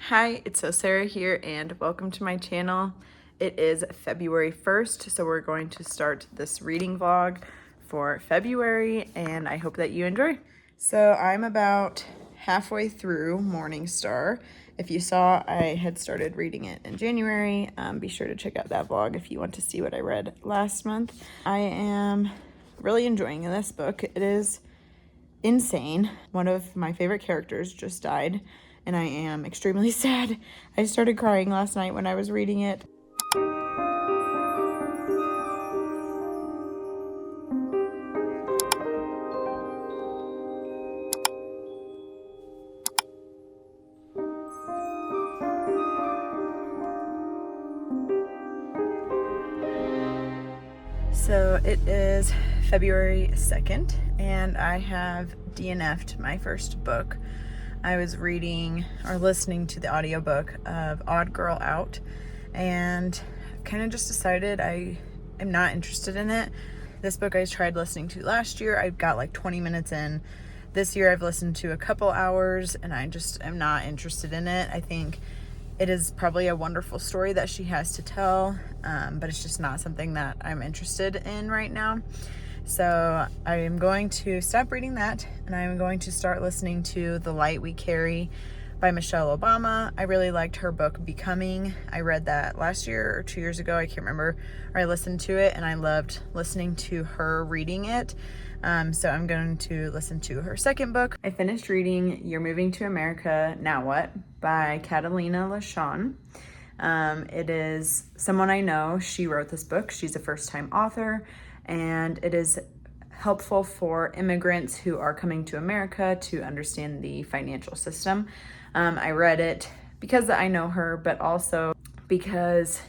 Hi, it's Sarah here and welcome to my channel. It is February 1st, so we're going to start this reading vlog for February and I hope that you enjoy. So I'm about halfway through Morning Star. If you saw, I had started reading it in January. Be sure to check out that vlog if you want to see what I read last month. I am really enjoying this book. It is insane. One of my favorite characters just died and I am extremely sad. I started crying last night when I was reading it. So it is February 2nd and I have DNF'd my first book. I was reading or listening to the audiobook of Odd Girl Out and kind of just decided I am not interested in it. This book I tried listening to last year. I got like 20 minutes in. This year I've listened to a couple hours and I just am not interested in it. I think it is probably a wonderful story that she has to tell, but it's just not something that I'm interested in right now. So I am going to stop reading that and I'm going to start listening to The Light We Carry by Michelle Obama. I really liked her book Becoming. I read that last year or 2 years ago, I can't remember, or I listened to it and I loved listening to her reading it. So I'm going to listen to her second book. I finished reading You're Moving to America, Now What? By Catalina LaShawn. It is someone I know. She wrote this book. She's a first-time author, and it is helpful for immigrants who are coming to America to understand the financial system. I read it because I know her, but also because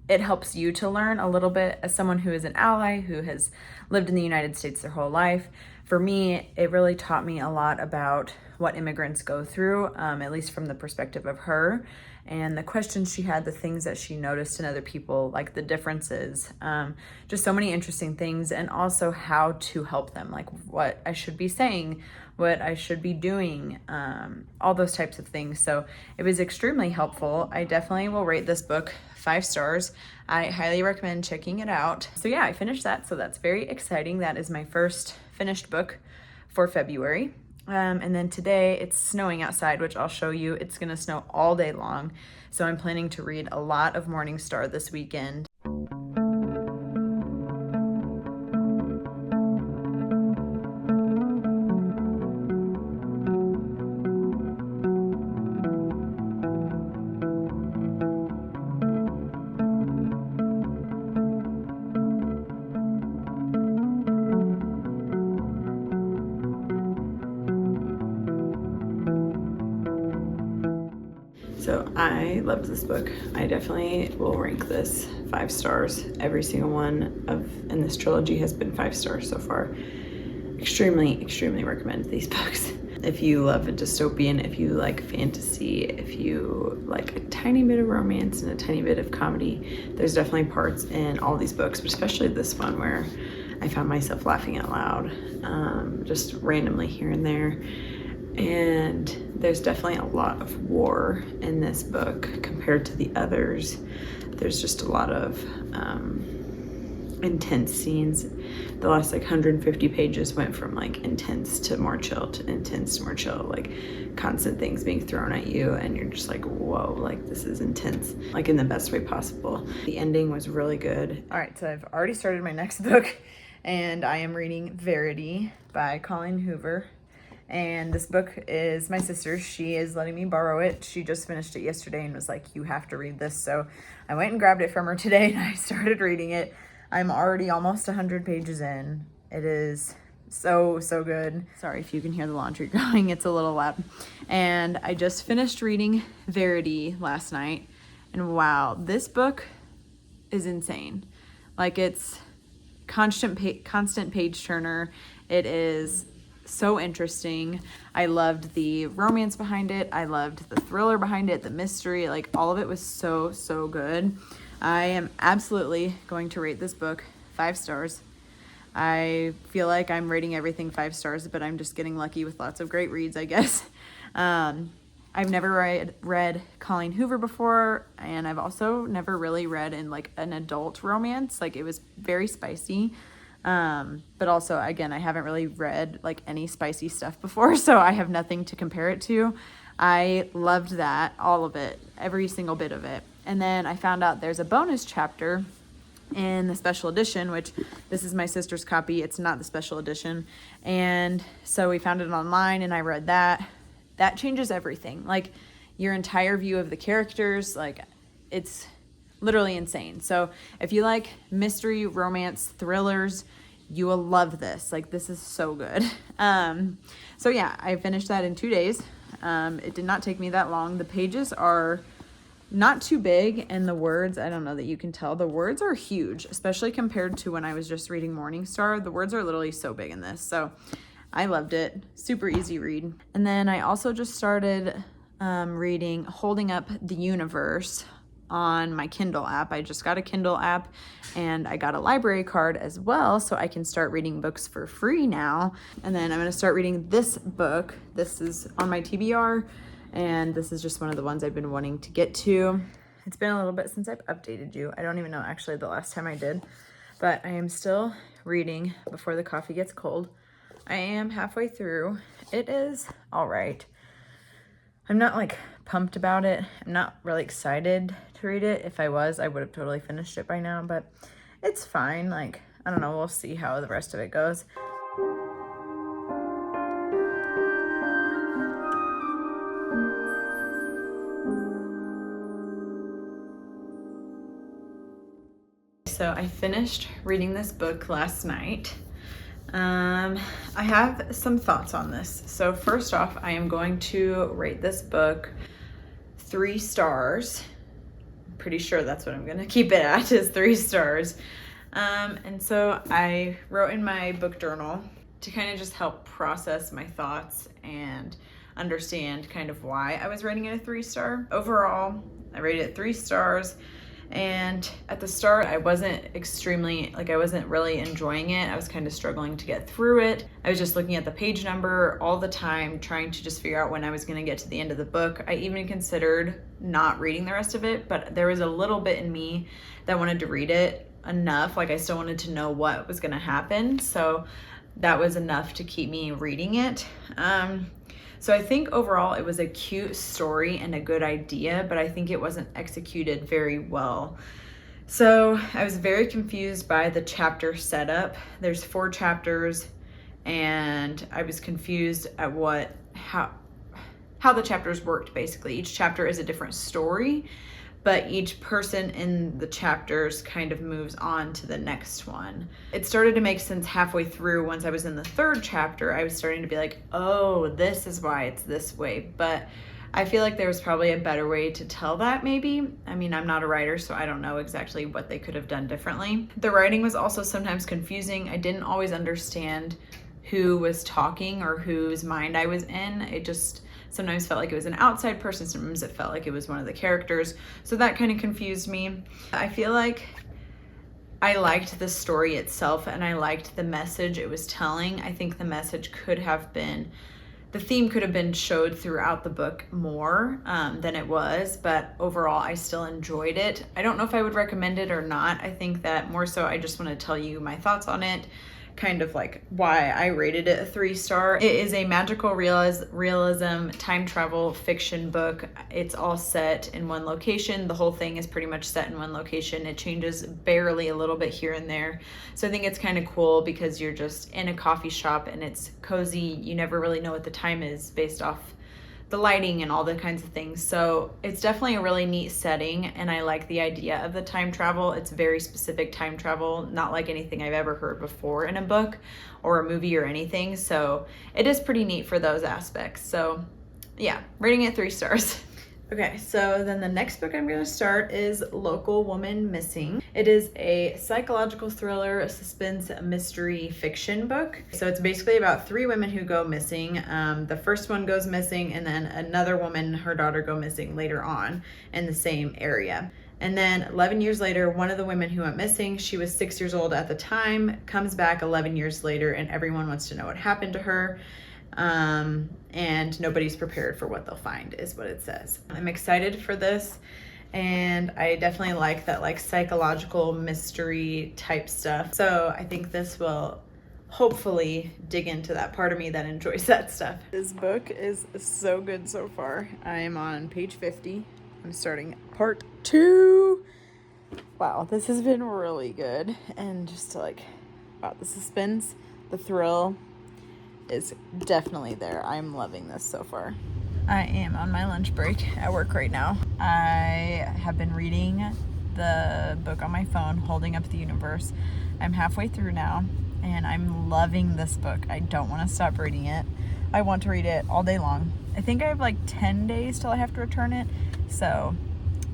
it helps you to learn a little bit as someone who is an ally, who has lived in the United States their whole life. For me, it really taught me a lot about what immigrants go through, at least from the perspective of her, and the questions she had, the things that she noticed in other people, like the differences, just so many interesting things, and also how to help them, like what I should be saying, what I should be doing, all those types of things. So it was extremely helpful. I definitely will rate this book 5 stars. I highly recommend checking it out. So yeah, I finished that, so that's very exciting. That is my first finished book for February. And then today it's snowing outside, which I'll show you. It's gonna snow all day long. So I'm planning to read a lot of Morning Star this weekend. So I loved this book. I definitely will rank this 5 stars. Every single one in this trilogy has been 5 stars so far. Extremely recommend these books. If you love a dystopian, if you like fantasy, if you like a tiny bit of romance and a tiny bit of comedy, there's definitely parts in all these books, but especially this one where I found myself laughing out loud, just randomly here and there. And there's definitely a lot of war in this book compared to the others. There's just a lot of intense scenes. The last like 150 pages went from like intense to more chill to intense to more chill, like constant things being thrown at you and you're just like, whoa, like this is intense, like in the best way possible. The ending was really good. All right, so I've already started my next book and I am reading Verity by Colleen Hoover. And this book is my sister's. She is letting me borrow it. She just finished it yesterday and was like, you have to read this. So I went and grabbed it from her today and I started reading it. I'm already almost 100 pages in. It is so good. Sorry if you can hear the laundry going, it's a little loud. And I just finished reading Verity last night. And wow, this book is insane. Like it's constant page turner. It is so interesting. I loved the romance behind it. I loved the thriller behind it, the mystery, like all of it was so good. I am absolutely going to rate this book 5 stars. I feel like I'm rating everything 5 stars, but I'm just getting lucky with lots of great reads, I guess. I've never read Colleen Hoover before, and I've also never really read in like an adult romance. Like it was very spicy. But also, again, I haven't really read like any spicy stuff before, so I have nothing to compare it to. I loved that, all of it, every single bit of it. And then I found out there's a bonus chapter in the special edition, which this is my sister's copy. It's not the special edition. And so we found it online and I read that. That changes everything. Like your entire view of the characters, like it's literally insane. So if you like mystery, romance, thrillers, you will love this. Like this is so good. So yeah, I finished that in 2 days. It did not take me that long. The pages are not too big, and the words, I don't know that you can tell, the words are huge, especially compared to when I was just reading Morningstar. The words are literally so big in this. So I loved it. Super easy read. And then I also just started reading Holding Up the Universe on my Kindle app. I just got a Kindle app and I got a library card as well, so I can start reading books for free now. And then I'm going to start reading this book. This is on my TBR, and this is just one of the ones I've been wanting to get to. It's been a little bit since I've updated you. I don't even know actually the last time I did, but I am still reading Before the Coffee Gets Cold. I am halfway through. It is all right. I'm not like pumped about it. I'm not really excited to read it. If I was, I would have totally finished it by now, but it's fine. Like, I don't know. We'll see how the rest of it goes. So I finished reading this book last night. I have some thoughts on this. So first off, I am going to rate this book 3 stars. I'm pretty sure that's what I'm gonna keep it at, is 3 stars. And so I wrote in my book journal to kind of just help process my thoughts and understand kind of why I was rating it a 3-star. Overall, I rated it 3 stars. And at the start, I wasn't really enjoying it. I was kind of struggling to get through it. I was just looking at the page number all the time, trying to just figure out when I was gonna get to the end of the book. I even considered not reading the rest of it, but there was a little bit in me that wanted to read it enough. Like I still wanted to know what was gonna happen. So that was enough to keep me reading it. So I think overall it was a cute story and a good idea, but I think it wasn't executed very well. So I was very confused by the chapter setup. There's 4 chapters and I was confused at how the chapters worked basically. Each chapter is a different story, but each person in the chapters kind of moves on to the next one. It started to make sense halfway through. Once I was in the 3rd chapter, I was starting to be like, oh, this is why it's this way. But I feel like there was probably a better way to tell that maybe. I mean, I'm not a writer, so I don't know exactly what they could have done differently. The writing was also sometimes confusing. I didn't always understand who was talking or whose mind I was in. It just sometimes felt like it was an outside person, sometimes it felt like it was one of the characters. So that kind of confused me. I feel like I liked the story itself and I liked the message it was telling. I think the message could have been, the theme could have been showed throughout the book more than it was, but overall I still enjoyed it. I don't know if I would recommend it or not. I think that more so I just want to tell you my thoughts on it, kind of like why I rated it a 3-star. It is a magical realism time travel fiction book. It's all set in one location. The whole thing is pretty much set in one location. It changes barely a little bit here and there. So I think it's kind of cool because you're just in a coffee shop and it's cozy. You never really know what the time is based off the lighting and all the kinds of things. So it's definitely a really neat setting and I like the idea of the time travel. It's very specific time travel, not like anything I've ever heard before in a book or a movie or anything. So it is pretty neat for those aspects. So yeah, rating it 3 stars. Okay, so then the next book I'm going to start is Local Woman Missing. It is a psychological thriller, a suspense, mystery fiction book. So it's basically about 3 women who go missing. The first one goes missing and then another woman, her daughter, go missing later on in the same area. And then 11 years later, one of the women who went missing, she was 6 years old at the time, comes back 11 years later and everyone wants to know what happened to her. and nobody's prepared for what they'll find, is what it says. I'm excited for this, and I definitely like that like psychological mystery type stuff. So I think this will hopefully dig into that part of me that enjoys that stuff. This book is so good so far. I am on page 50. I'm starting part 2. Wow, this has been really good. And just like, wow, the suspense, the thrill is definitely there. I'm loving this so far. I am on my lunch break at work right now. I have been reading the book on my phone, Holding Up the Universe. I'm halfway through now, and I'm loving this book. I don't want to stop reading it. I want to read it all day long. I think I have like 10 days till I have to return it. So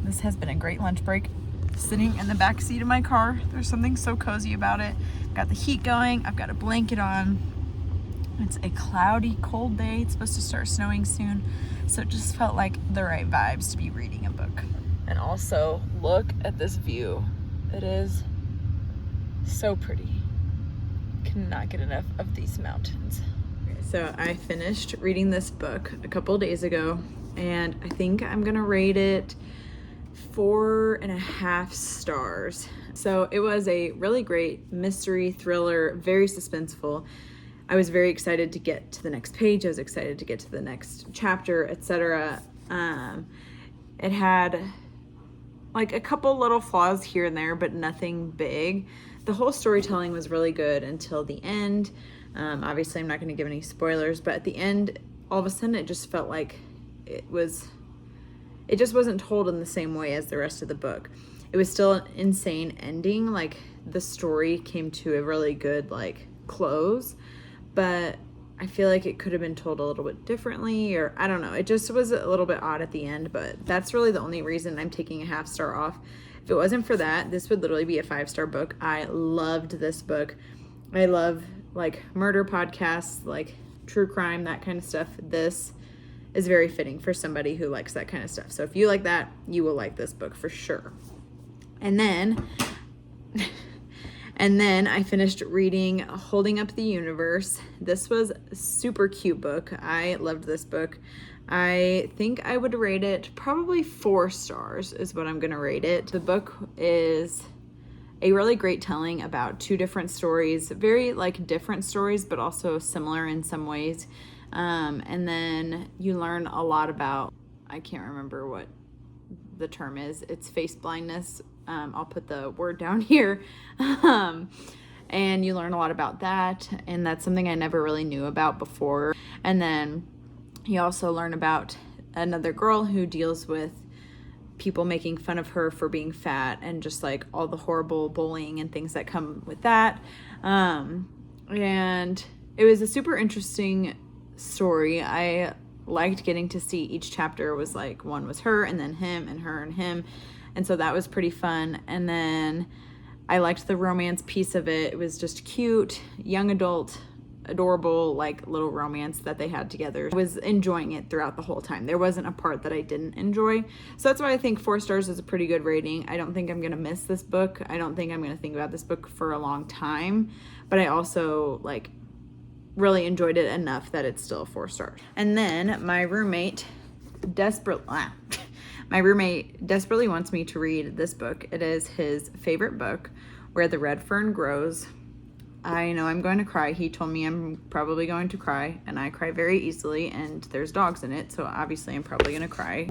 this has been a great lunch break. Sitting in the back seat of my car. There's something so cozy about it. Got the heat going. I've got a blanket on. It's a cloudy, cold day. It's supposed to start snowing soon. So it just felt like the right vibes to be reading a book. And also, look at this view. It is so pretty. Cannot get enough of these mountains. Okay, so I finished reading this book a couple days ago, and I think I'm gonna rate it 4.5 stars. So it was a really great mystery thriller, very suspenseful. I was very excited to get to the next page. I was excited to get to the next chapter, etc. It had like a couple little flaws here and there, but nothing big. The whole storytelling was really good until the end. Obviously, I'm not going to give any spoilers, but at the end, all of a sudden, it just felt like it just wasn't told in the same way as the rest of the book. It was still an insane ending. Like, the story came to a really good, like, close, but I feel like it could have been told a little bit differently, or I don't know. It just was a little bit odd at the end, but that's really the only reason I'm taking a 1/2 star off. If it wasn't for that, this would literally be a 5-star book. I loved this book. I love like murder podcasts, like true crime, that kind of stuff. This is very fitting for somebody who likes that kind of stuff. So if you like that, you will like this book for sure. And then I finished reading Holding Up the Universe. This was a super cute book. I loved this book. I think I would rate it probably 4 stars is what I'm going to rate it. The book is a really great telling about 2 different stories, very like different stories, but also similar in some ways. And then you learn a lot about, I can't remember what the term is. It's face blindness. I'll put the word down here. And you learn a lot about that. And that's something I never really knew about before. And then you also learn about another girl who deals with people making fun of her for being fat and just like all the horrible bullying and things that come with that. And it was a super interesting story. I liked getting to see each chapter was like, one was her and then him and her and him. And so that was pretty fun. And then I liked the romance piece of it. It was just cute, young adult, adorable, like little romance that they had together. I was enjoying it throughout the whole time. There wasn't a part that I didn't enjoy. So that's why I think 4 stars is a pretty good rating. I don't think I'm going to miss this book. I don't think I'm going to think about this book for a long time. But I also like really enjoyed it enough that it's still 4 stars. And then my roommate desperately wants me to read this book. It is his favorite book, Where the Red Fern Grows. I know I'm going to cry. He told me I'm probably going to cry, and I cry very easily, and there's dogs in it, so obviously I'm probably going to cry.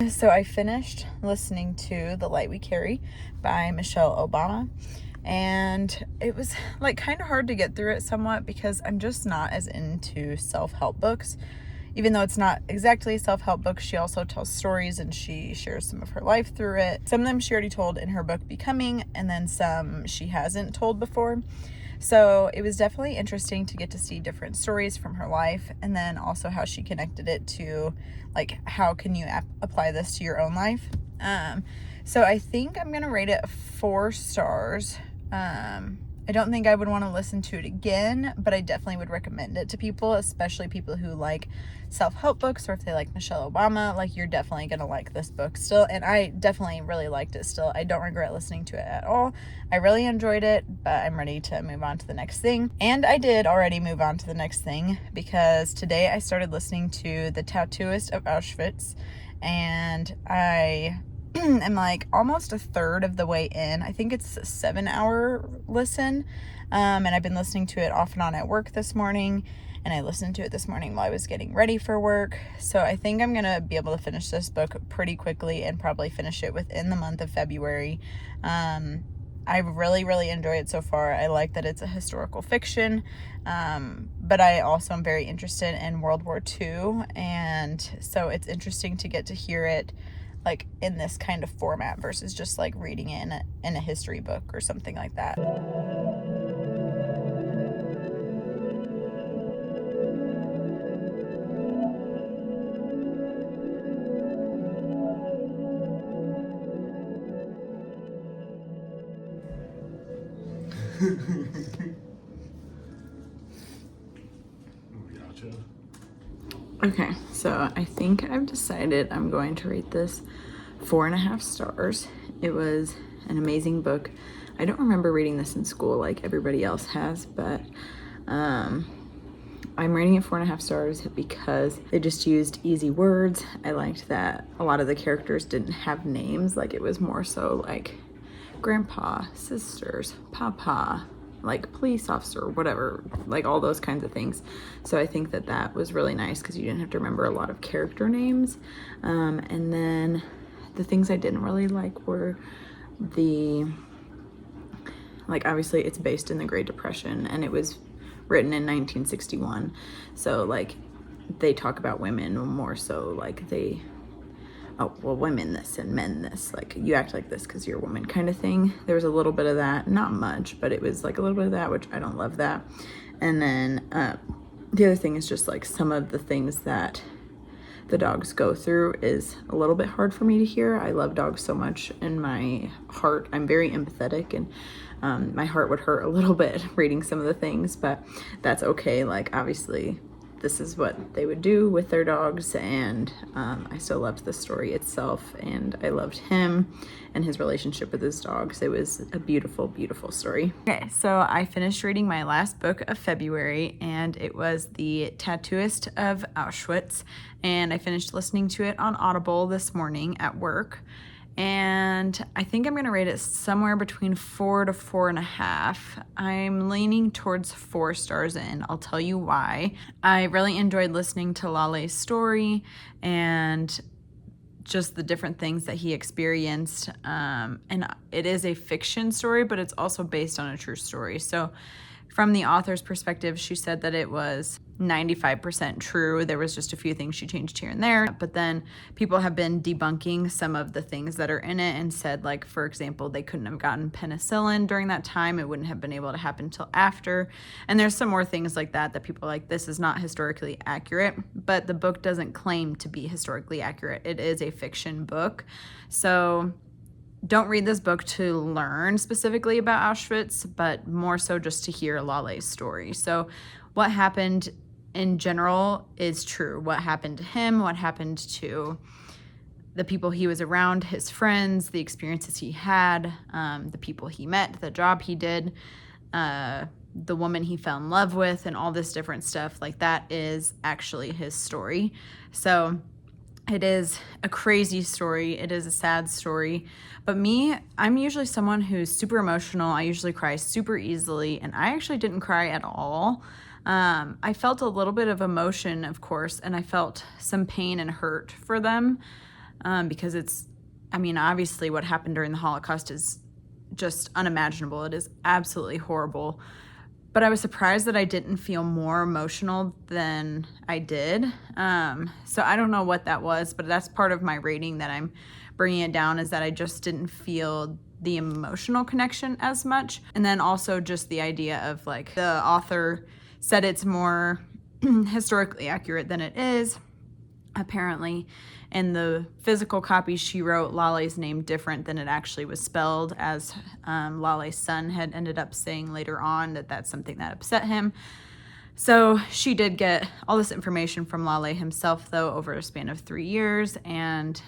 So I finished listening to The Light We Carry by Michelle Obama, and it was like kind of hard to get through it somewhat because I'm just not as into self-help books. Even though it's not exactly a self-help book, she also tells stories and she shares some of her life through it. Some of them she already told in her book Becoming, and then some she hasn't told before. So it was definitely interesting to get to see different stories from her life, and then also how she connected it to like how can you apply this to your own life. So I think I'm gonna rate it 4 stars. I don't think I would want to listen to it again, but I definitely would recommend it to people, especially people who like self-help books, or if they like Michelle Obama. Like, you're definitely going to like this book still, and I definitely really liked it still. I don't regret listening to it at all. I really enjoyed it, but I'm ready to move on to the next thing. And I did already move on to the next thing, because today I started listening to The Tattooist of Auschwitz, and I am like almost a third of the way in. I think it's a 7-hour listen, and I've been listening to it off and on at work this morning, and I listened to it this morning while I was getting ready for work. So I think I'm gonna be able to finish this book pretty quickly, and probably finish it within the month of February. I really enjoy it so far. I like that it's a historical fiction, but I also am very interested in World War II, and so it's interesting to get to hear it like in this kind of format versus just like reading it in a history book or something like that. Gotcha. Okay, so I think I've decided I'm going to rate this 4.5 stars. It was an amazing book. I don't remember reading this in school like everybody else has, but I'm rating it 4.5 stars because they just used easy words. I liked that a lot of the characters didn't have names. Like, it was more so like grandpa, sisters, papa, like police officer, whatever, like all those kinds of things. So I think that that was really nice because you didn't have to remember a lot of character names. And then the things I didn't really like were like, obviously it's based in the Great Depression, and it was written in 1961. So like, they talk about women more so like women this and men this, like you act like this because you're a woman kind of thing. There was a little bit of that, not much, but it was like a little bit of that, which I don't love that. And then the other thing is just like some of the things that the dogs go through is a little bit hard for me to hear. I love dogs so much, and my heart, I'm very empathetic, and my heart would hurt a little bit reading some of the things, but that's okay. Like, obviously this is what they would do with their dogs, and I still loved the story itself, and I loved him and his relationship with his dogs. It was a beautiful, beautiful story. Okay, so I finished reading my last book of February, and it was The Tattooist of Auschwitz, and I finished listening to it on Audible this morning at work. And I think I'm going to rate it somewhere between 4 to 4.5. I'm leaning towards 4 stars in. I'll tell you why. I really enjoyed listening to Lale's story and just the different things that he experienced. And it is a fiction story, but it's also based on a true story. So from the author's perspective, she said that it was 95% true. There was just a few things she changed here and there, but then people have been debunking some of the things that are in it and said, like, for example, they couldn't have gotten penicillin during that time. It wouldn't have been able to happen until after. And there's some more things like that people are like, this is not historically accurate, but the book doesn't claim to be historically accurate. It is a fiction book. So don't read this book to learn specifically about Auschwitz, but more so just to hear Lale's story. So what happened in general is true. What happened to him, what happened to the people he was around, his friends, the experiences he had, the people he met, the job he did, the woman he fell in love with, and all this different stuff, like that is actually his story. So it is a crazy story. It is a sad story. But me, I'm usually someone who's super emotional. I usually cry super easily, and I actually didn't cry at all. I felt a little bit of emotion, of course, and I felt some pain and hurt for them, because obviously what happened during the Holocaust is just unimaginable. It is absolutely horrible. But I was surprised that I didn't feel more emotional than I did. So I don't know what that was, but that's part of my rating that I'm bringing it down, is that I just didn't feel the emotional connection as much. And then also just the idea of, like, the author said it's more historically accurate than it is. Apparently, in the physical copy, she wrote Lale's name different than it actually was spelled, as Lale's son had ended up saying later on that that's something that upset him. So she did get all this information from Lale himself, though, over a span of 3 years, and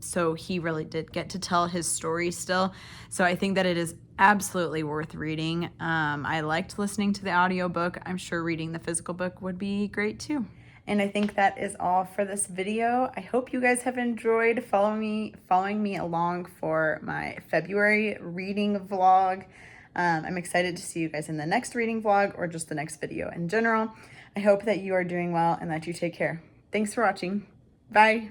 so he really did get to tell his story still. So I think that it is absolutely worth reading. I liked listening to the audiobook. I'm sure reading the physical book would be great too. And I think that is all for this video. I hope you guys have enjoyed following me along for my February reading vlog. I'm excited to see you guys in the next reading vlog or just the next video in general. I hope that you are doing well and that you take care. Thanks for watching. Bye.